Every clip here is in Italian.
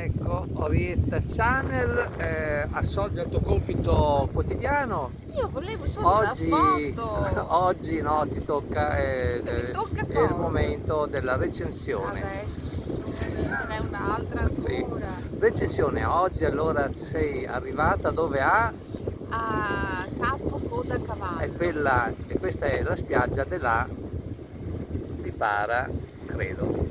Ecco, Orietta Channel, assolve al tuo compito quotidiano. Io volevo solo una foto. Oggi no, ti tocca, Mi tocca è il cosa? momento della recensione. Adesso Sì. ce n'è un'altra Sì. ancora. Recensione, oggi allora sei arrivata dove ha? A Capo Coda Cavallo. E questa è la spiaggia della Pipara, credo.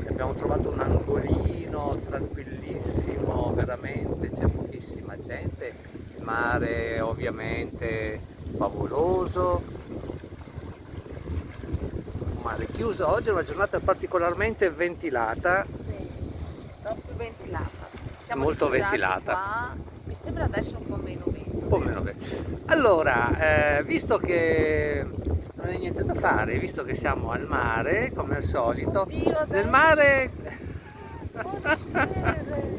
Abbiamo trovato un angolino tranquillissimo, veramente, c'è pochissima gente, il mare ovviamente favoloso, un mare chiuso. Oggi è una giornata particolarmente ventilata, Sì, troppo ventilata. Ci siamo molto rifugiati ventilata. qua. Mi sembra adesso un po' meno vento. Un po' meno bene. Allora, visto che non è niente da fare, visto che siamo al mare, come al solito, Oddio, adesso. nel mare... Cosa succede?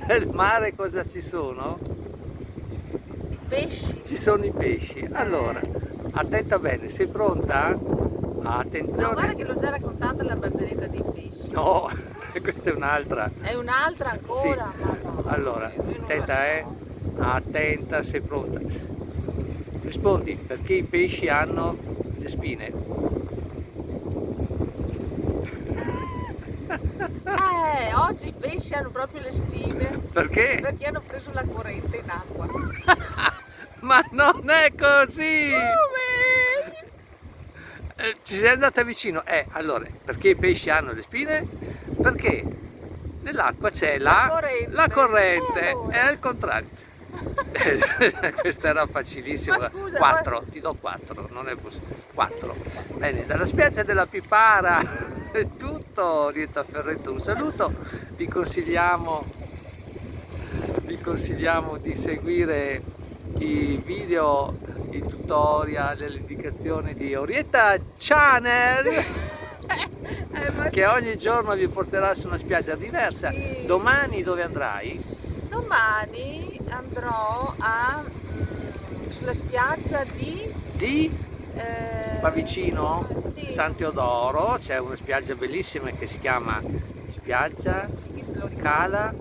Nel mare cosa ci sono? I pesci. Ci sono i pesci. Allora, attenta bene, sei pronta? No, Attenzione. guarda che l'ho già raccontata la barzelletta dei pesci. No, questa è un'altra. È un'altra ancora? Sì. Ma no. Allora, Io non la attenta, so. attenta, sei pronta. Rispondi, perché i pesci hanno le spine? Oggi i pesci hanno proprio le spine Perché? perché hanno preso la corrente in acqua. Ma non è così! Come? Ci sei andata vicino? Allora, perché i pesci hanno le spine? Perché nell'acqua c'è la corrente, Allora. è al contrario. Questa era facilissima. Ma scusa, 4, ti do 4, non è possibile. 4. Bene, dalla spiaggia della Pipara è tutto, Rietta Ferretto, un saluto, vi consigliamo di seguire i video, i tutorial, le indicazioni di Orietta Channel che ogni giorno vi porterà su una spiaggia diversa. Sì. Domani dove andrai? Domani andrò sulla spiaggia di Qua vicino? sì. San Teodoro, c'è una spiaggia bellissima che si chiama spiaggia Chi se lo ricorda? Cala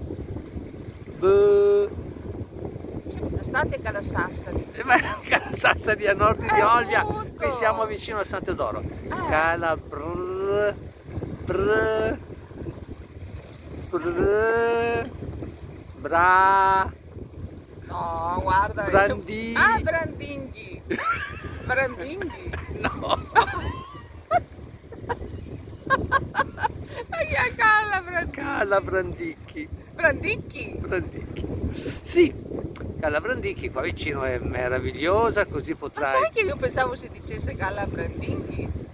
Siamo già stati a Cala Sassari. Sassari a nord di Olbia, Appunto. qui siamo vicino a San Teodoro. Cala No, guarda. Brandì. Ah, Brandinghi. Brandinghi. No. Ma che è Cala Brandinghi? Cala Brandicchi. Brandicchi? Brandicchi. Sì, Cala Brandicchi qua vicino è meravigliosa, così Ma potrai... sai che io pensavo si dicesse Cala Brandinghi?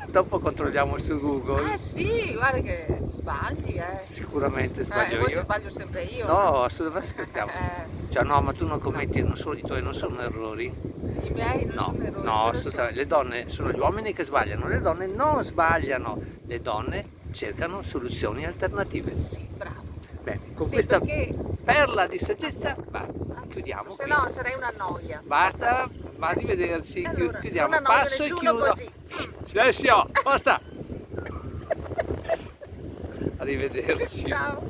Dopo controlliamo su Google. Sì, guarda che sbagli, Sicuramente sbaglio Poi io. sbaglio sempre io. No, assolutamente aspettiamo. Cioè no, ma tu non commetti, i tuoi non sono errori. I miei non sono errori. No, cosa assolutamente. Le donne sono gli uomini che sbagliano, le donne non sbagliano, le donne cercano soluzioni alternative. Sì, bravo. Bene, con Sì, questa perché perla di saggezza, chiudiamo se qui. no sarei una noia. Basta, ma arrivederci, Allora, chiudiamo, non annoio passo e nessuno chiudo. così. Silenzio, basta. Arrivederci. Ciao.